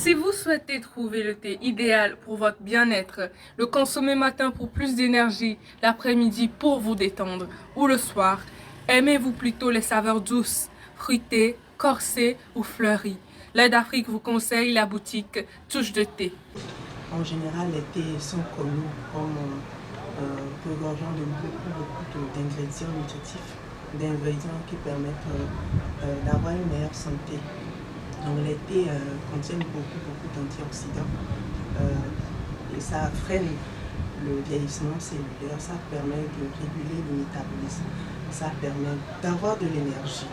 Si vous souhaitez trouver le thé idéal pour votre bien-être, le consommer matin pour plus d'énergie, l'après-midi pour vous détendre ou le soir, aimez-vous plutôt les saveurs douces, fruitées, corsées ou fleuries? L'Aide d'Afrique vous conseille la boutique Touche de thé. En général, les thés sont connus comme regorgeant de beaucoup d'ingrédients nutritifs, d'ingrédients qui permettent d'avoir une meilleure santé. Donc les thés contiennent beaucoup d'antioxydants et ça freine le vieillissement cellulaire, ça permet de réguler le métabolisme, ça permet d'avoir de l'énergie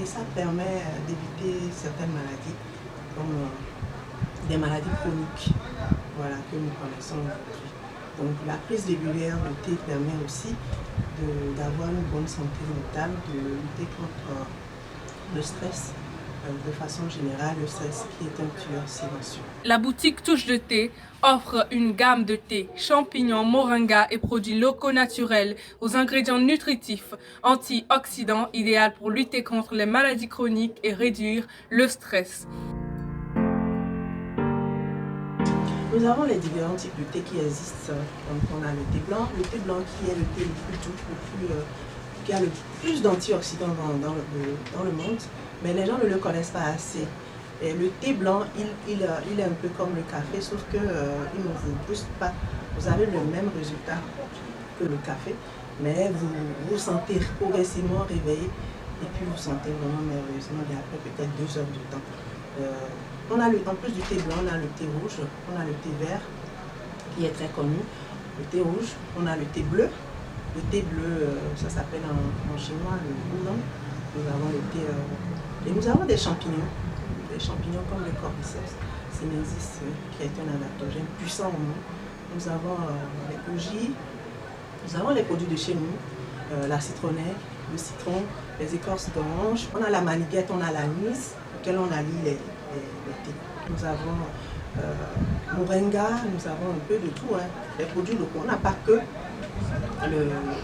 et ça permet d'éviter certaines maladies comme des maladies chroniques, voilà, que nous connaissons aujourd'hui. Donc la prise régulière de thé permet aussi d'avoir une bonne santé mentale, de lutter contre le stress. De façon générale, le stress qui est un tueur silencieux. La boutique Touche de thé offre une gamme de thé, champignons, moringa et produits locaux naturels aux ingrédients nutritifs, antioxydants, idéal pour lutter contre les maladies chroniques et réduire le stress. Nous avons les différents types de thé qui existent. Donc on a le thé blanc qui est le thé le plus doux, qui a le plus d'antioxydants dans le monde, mais les gens ne le connaissent pas assez. Et le thé blanc, il est un peu comme le café, sauf qu'il ne vous booste pas. Vous avez le même résultat que le café, mais vous vous sentez progressivement réveillé et puis vous sentez vraiment merveilleusement bien après peut-être 2 heures de temps. En plus du thé blanc, on a le thé rouge, on a le thé vert qui est très connu. Le thé rouge, on a le thé bleu. Le thé bleu, ça s'appelle en chinois le oolong. Nous avons le thé et nous avons des champignons comme le Cordyceps sinensis qui est un adaptogène puissant au monde. Nous avons les goji, nous avons les produits de chez nous, la citronnelle, le citron, les écorces d'orange. On a la maniguette, on a l'anis, auquel on allie les thés. Nous avons moringa, nous avons un peu de tout, hein. Les produits locaux. On n'a pas que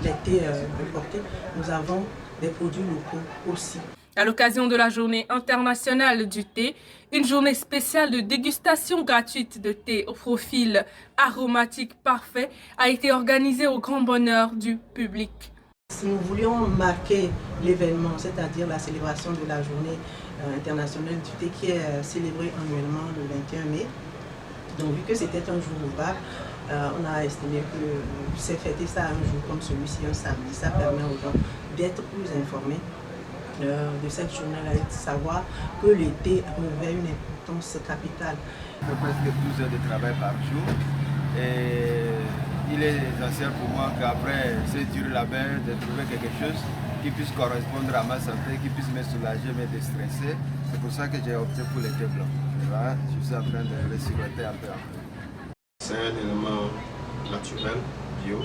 les thés importés, nous avons des produits locaux aussi. À l'occasion de la journée internationale du thé, une journée spéciale de dégustation gratuite de thé au profil aromatique parfait a été organisée au grand bonheur du public. Si nous voulions marquer l'événement, c'est-à-dire la célébration de la journée internationale du thé qui est célébrée annuellement le 21 mai, donc vu que c'était un jour ouvrable, on a estimé que c'est fêter ça un jour comme celui-ci, un samedi, ça permet aux gens d'être plus informés de cette journée-là et de savoir que le thé revêt une importance capitale. Presque 12 heures de travail par jour et il est essentiel pour moi qu'après ce dur labeur de trouver quelque chose qui puisse correspondre à ma santé, qui puisse me soulager, me déstresser. C'est pour ça que j'ai opté pour le thé blanc. Voilà, je suis en train de le siroter un peu. C'est un élément naturel, bio,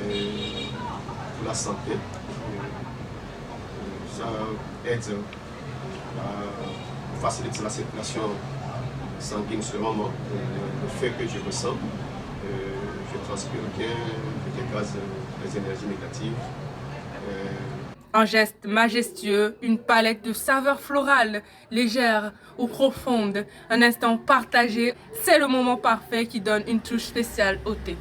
et pour la santé. Ça aide à faciliter la circulation sanguine sur le moment. Le fait que je ressens, je transpire bien, je dégage les énergies négatives. Un geste majestueux, une palette de saveurs florales, légères ou profondes, un instant partagé, c'est le moment parfait qui donne une touche spéciale au thé.